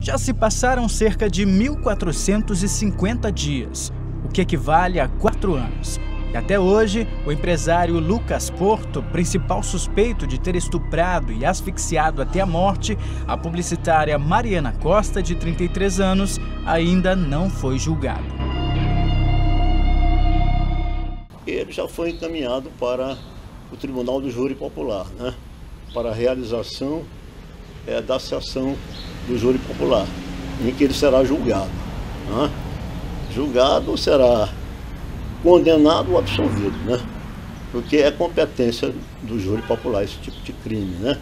Já se passaram cerca de 1.450 dias, o que equivale a 4 anos. E até hoje, o empresário Lucas Porto, principal suspeito de ter estuprado e asfixiado até a morte a publicitária Mariana Costa, de 33 anos, ainda não foi julgado. Ele já foi encaminhado para o Tribunal do Júri Popular, né? Para a realização da sessão do Júri Popular, em que ele será julgado, né? Julgado, será condenado ou absolvido, né? Porque é competência do Júri Popular esse tipo de crime, né?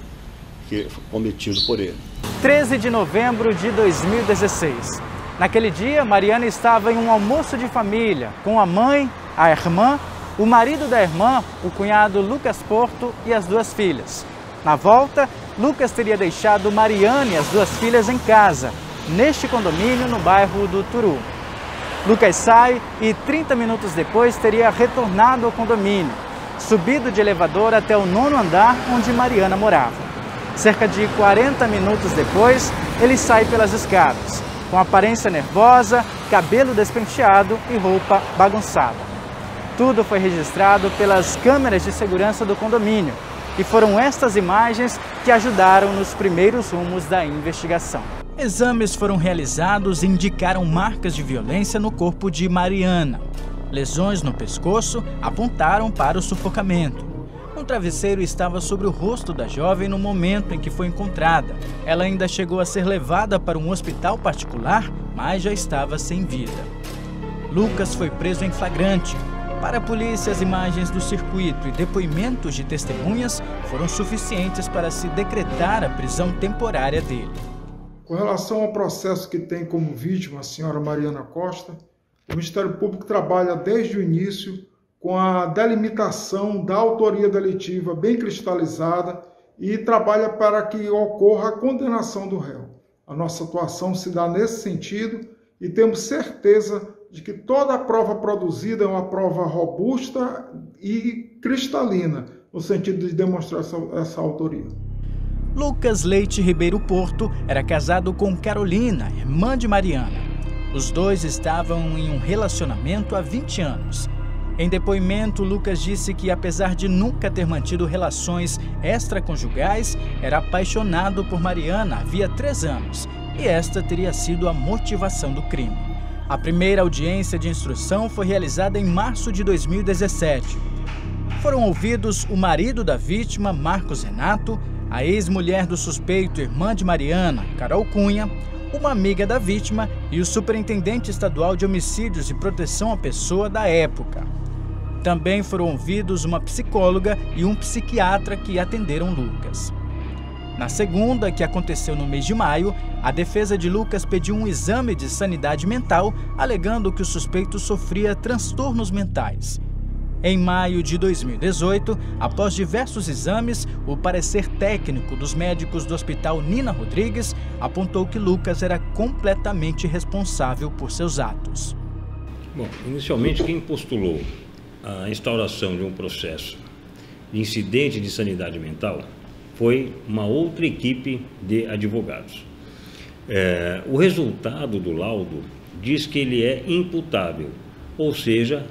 Que foi cometido por ele. 13 de novembro de 2016. Naquele dia, Mariana estava em um almoço de família com a mãe, a irmã, o marido da irmã, o cunhado Lucas Porto e as 2 filhas. Na volta, Lucas teria deixado Mariana e as 2 filhas em casa, neste condomínio no bairro do Turu. Lucas sai e 30 minutos depois teria retornado ao condomínio, subido de elevador até o 9º andar onde Mariana morava. Cerca de 40 minutos depois, ele sai pelas escadas, com aparência nervosa, cabelo despenteado e roupa bagunçada. Tudo foi registrado pelas câmeras de segurança do condomínio e foram estas imagens que ajudaram nos primeiros rumos da investigação. Exames foram realizados e indicaram marcas de violência no corpo de Mariana. Lesões no pescoço apontaram para o sufocamento. Um travesseiro estava sobre o rosto da jovem no momento em que foi encontrada. Ela ainda chegou a ser levada para um hospital particular, mas já estava sem vida. Lucas foi preso em flagrante. Para a polícia, as imagens do circuito e depoimentos de testemunhas foram suficientes para se decretar a prisão temporária dele. Com relação ao processo que tem como vítima a senhora Mariana Costa, o Ministério Público trabalha desde o início com a delimitação da autoria delitiva bem cristalizada e trabalha para que ocorra a condenação do réu. A nossa atuação se dá nesse sentido e temos certeza de que toda a prova produzida é uma prova robusta e cristalina, no sentido de demonstrar essa autoria. Lucas Leite Ribeiro Porto era casado com Carolina, irmã de Mariana. Os 2 estavam em um relacionamento há 20 anos. Em depoimento, Lucas disse que, apesar de nunca ter mantido relações extraconjugais, era apaixonado por Mariana havia 3 anos e esta teria sido a motivação do crime. A primeira audiência de instrução foi realizada em março de 2017. Foram ouvidos o marido da vítima, Marcos Renato, a ex-mulher do suspeito, irmã de Mariana, Carol Cunha, uma amiga da vítima e o superintendente estadual de homicídios e proteção à pessoa da época. Também foram ouvidos uma psicóloga e um psiquiatra que atenderam Lucas. Na segunda, que aconteceu no mês de maio, a defesa de Lucas pediu um exame de sanidade mental, alegando que o suspeito sofria transtornos mentais. Em maio de 2018, após diversos exames, o parecer técnico dos médicos do Hospital Nina Rodrigues apontou que Lucas era completamente responsável por seus atos. Bom, inicialmente quem postulou a instauração de um processo de incidente de sanidade mental foi uma outra equipe de advogados. O resultado do laudo diz que ele é imputável, ou seja,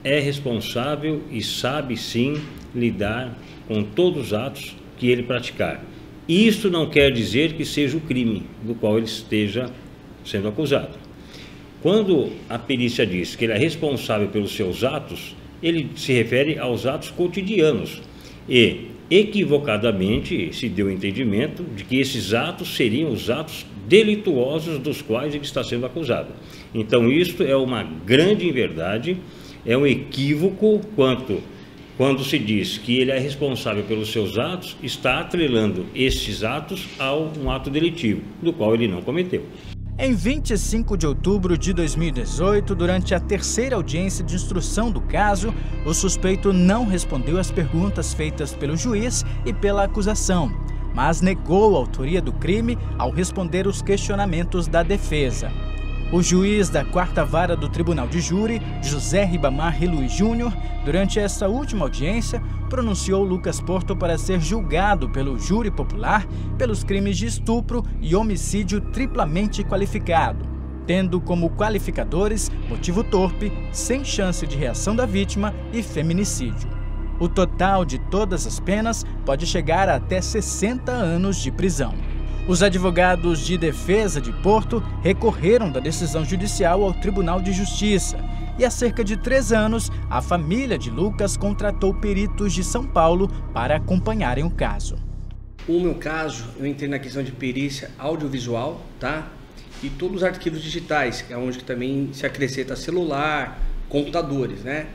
é responsável e sabe sim lidar com todos os atos que ele praticar. Isso não quer dizer que seja o crime do qual ele esteja sendo acusado. Quando a perícia diz que ele é responsável pelos seus atos, ele se refere aos atos cotidianos e equivocadamente se deu o entendimento de que esses atos seriam os atos delituosos dos quais ele está sendo acusado. Então isto é uma grande inverdade. É um equívoco quando se diz que ele é responsável pelos seus atos, está atrelando esses atos a um ato delitivo, do qual ele não cometeu. Em 25 de outubro de 2018, durante a terceira audiência de instrução do caso, o suspeito não respondeu às perguntas feitas pelo juiz e pela acusação, mas negou a autoria do crime ao responder os questionamentos da defesa. O juiz da 4ª Vara do Tribunal de Júri, José Ribamar Luiz Júnior, durante essa última audiência, pronunciou Lucas Porto para ser julgado pelo júri popular pelos crimes de estupro e homicídio triplamente qualificado, tendo como qualificadores motivo torpe, sem chance de reação da vítima e feminicídio. O total de todas as penas pode chegar a até 60 anos de prisão. Os advogados de defesa de Porto recorreram da decisão judicial ao Tribunal de Justiça e há cerca de 3 anos a família de Lucas contratou peritos de São Paulo para acompanharem o caso. O meu caso, eu entrei na questão de perícia audiovisual, tá? E todos os arquivos digitais, que é onde também se acrescenta celular, computadores, né?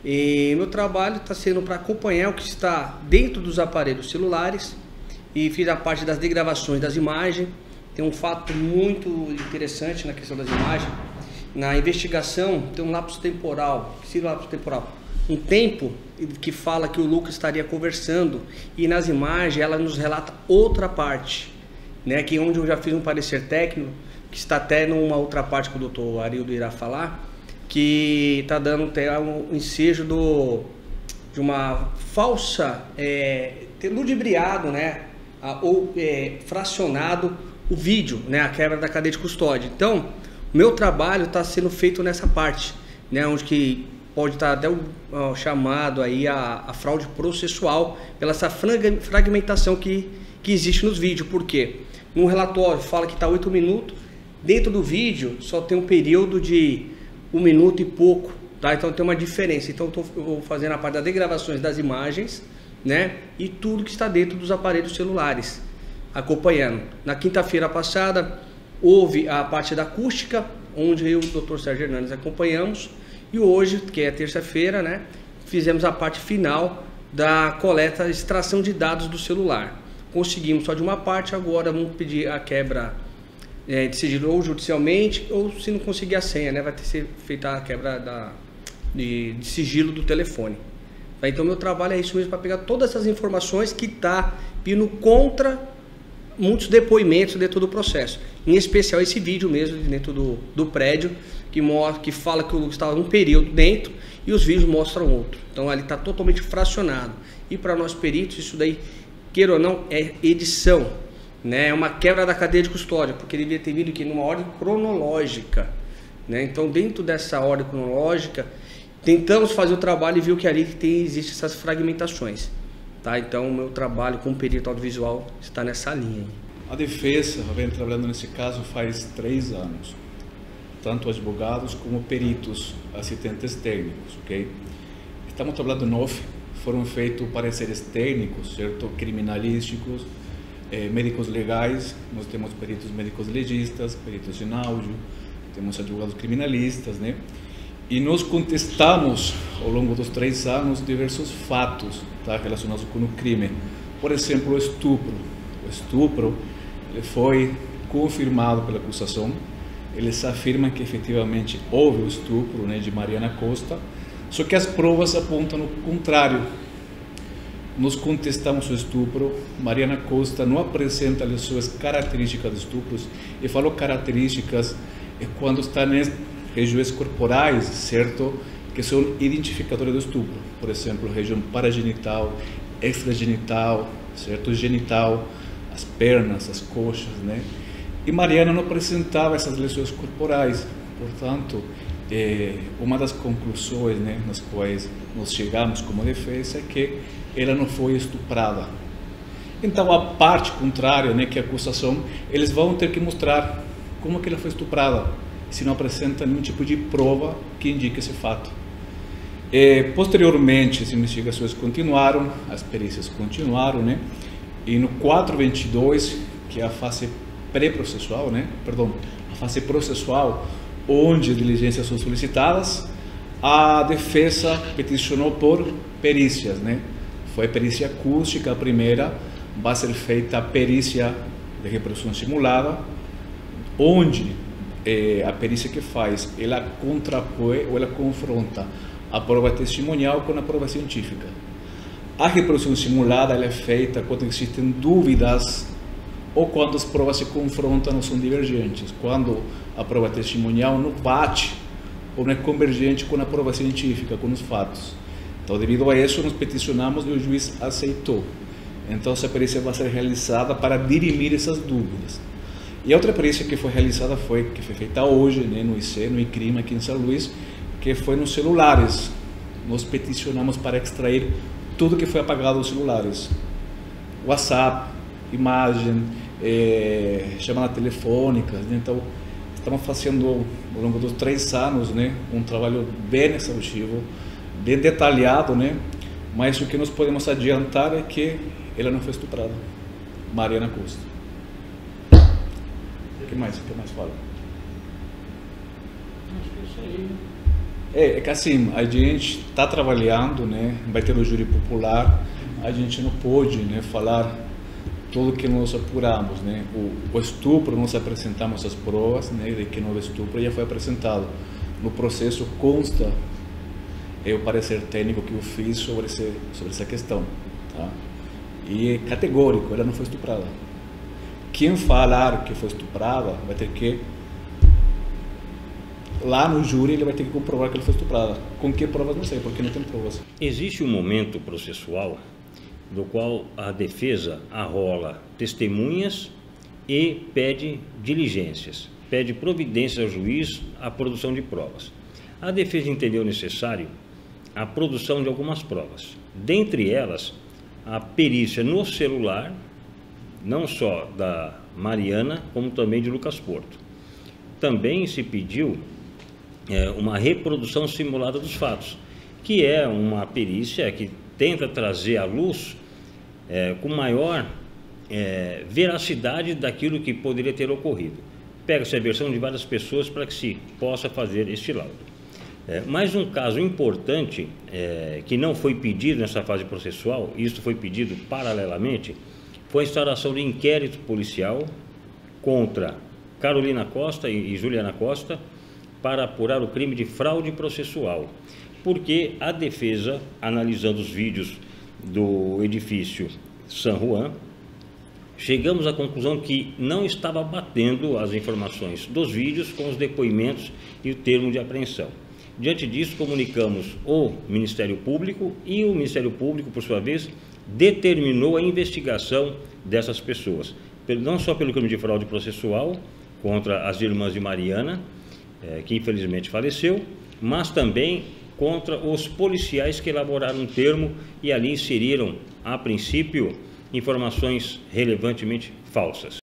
E meu trabalho está sendo para acompanhar o que está dentro dos aparelhos celulares e fiz a parte das degravações das imagens. Tem um fato muito interessante na questão das imagens. Na investigação tem um lapso temporal, um tempo que fala que o Lucas estaria conversando e nas imagens ela nos relata outra parte, né? Que onde eu já fiz um parecer técnico, que está até numa outra parte que o doutor Arildo irá falar, que está dando até um ensejo de uma falsa, ter ludibriado, né? Ou fracionado o vídeo, né? A quebra da cadeia de custódia. Então, o meu trabalho está sendo feito nessa parte, né? Onde que pode estar até chamado aí a fraude processual pela essa fragmentação que existe nos vídeos. Por quê? No relatório fala que está 8 minutos, dentro do vídeo só tem um período de 1 minuto e pouco, tá? Então tem uma diferença. Então eu vou fazendo a parte das degravações das imagens, né? E tudo que está dentro dos aparelhos celulares, acompanhando. Na quinta-feira passada houve a parte da acústica, onde eu e o Dr. Sérgio Hernandes acompanhamos, e hoje, que é terça-feira, né, fizemos a parte final da coleta, extração de dados do celular. Conseguimos só de uma parte, agora vamos pedir a quebra de sigilo ou judicialmente, ou se não conseguir a senha, né, vai ter que ser feita a quebra de sigilo do telefone. Então meu trabalho é isso mesmo, para pegar todas essas informações que está vindo contra muitos depoimentos dentro do processo. Em especial esse vídeo mesmo dentro do prédio, que fala que o Lucas estava num período dentro e os vídeos mostram outro. Então ali está totalmente fracionado. E para nós peritos, isso daí, queira ou não, é edição, né? É uma quebra da cadeia de custódia, porque ele devia ter vindo aqui numa ordem cronológica, né? Então dentro dessa ordem cronológica, tentamos fazer o trabalho e viu que ali existem essas fragmentações, tá? Então o meu trabalho como perito audiovisual está nessa linha. A defesa vem trabalhando nesse caso faz 3 anos, tanto advogados como peritos, assistentes técnicos, ok? Estamos trabalhando 9, foram feitos pareceres técnicos, certo? Criminalísticos, médicos legais, nós temos peritos médicos legistas, peritos em áudio, temos advogados criminalistas, né? E nós contestamos, ao longo dos 3 anos, diversos fatos, tá, relacionados com o crime. Por exemplo, o estupro. O estupro ele foi confirmado pela acusação. Eles afirmam que efetivamente houve o estupro, né, de Mariana Costa, só que as provas apontam o contrário. Nós contestamos o estupro, Mariana Costa não apresenta as suas características de estupros, e falo características quando está nas regiões corporais, certo? Que são identificadores do estupro, por exemplo, região paragenital, extragenital, certo? Genital, as pernas, as coxas, né? E Mariana não apresentava essas lesões corporais, portanto, uma das conclusões, né, nas quais nós chegamos como defesa é que ela não foi estuprada. Então, a parte contrária, né, que é a acusação, eles vão ter que mostrar como que ela foi estuprada, se não apresenta nenhum tipo de prova que indique esse fato. Posteriormente, as investigações continuaram, as perícias continuaram, né? E no 422, que é a fase pré-processual, né? Perdão, a fase processual, onde as diligências são solicitadas, a defesa peticionou por perícias, né? Foi a perícia acústica a primeira, vai ser feita a perícia de reprodução simulada, onde a perícia que faz, ela contrapõe ou ela confronta a prova testemunial com a prova científica. A reprodução simulada ela é feita quando existem dúvidas ou quando as provas se confrontam ou são divergentes, quando a prova testemunhal não bate ou não é convergente com a prova científica, com os fatos. Então, devido a isso, nós peticionamos e o juiz aceitou. Então, essa perícia vai ser realizada para dirimir essas dúvidas. E a outra perícia que foi realizada que foi feita hoje, né, no IC, no ICRIM aqui em São Luís, que foi nos celulares. Nós peticionamos para extrair tudo que foi apagado dos celulares. WhatsApp, imagem, chamadas telefônicas. Né? Então, estamos fazendo, ao longo dos 3 anos, né, um trabalho bem exaustivo, bem detalhado, né? Mas o que nós podemos adiantar é que ela não foi estuprada. Mariana Costa. O que mais fala? Acho que é isso aí. É que assim, a gente está trabalhando, né? Vai ter o júri popular, a gente não pôde, né, falar tudo que nós apuramos, né? O estupro, nós apresentamos as provas, né, de que não houve estupro, já foi apresentado. No processo consta o parecer técnico que eu fiz sobre essa questão, tá? E é categórico, ela não foi estuprada. Quem falar que foi estuprada vai ter que, lá no júri, ele vai ter que comprovar que ela foi estuprada. Com que provas, não sei, porque não tem provas. Existe um momento processual do qual a defesa arrola testemunhas e pede diligências, pede providências ao juiz à produção de provas. A defesa entendeu necessário a produção de algumas provas, dentre elas a perícia no celular, não só da Mariana, como também de Lucas Porto. Também se pediu uma reprodução simulada dos fatos, que é uma perícia que tenta trazer à luz com maior veracidade daquilo que poderia ter ocorrido. Pega-se a versão de várias pessoas para que se possa fazer este laudo. Mais um caso importante que não foi pedido nessa fase processual, isso foi pedido paralelamente, foi a instauração de inquérito policial contra Carolina Costa e Juliana Costa para apurar o crime de fraude processual, porque a defesa, analisando os vídeos do edifício San Juan, chegamos à conclusão que não estava batendo as informações dos vídeos com os depoimentos e o termo de apreensão. Diante disso, comunicamos o Ministério Público e o Ministério Público, por sua vez, determinou a investigação dessas pessoas, não só pelo crime de fraude processual contra as irmãs de Mariana, que infelizmente faleceu, mas também contra os policiais que elaboraram um termo e ali inseriram, a princípio, informações relevantemente falsas.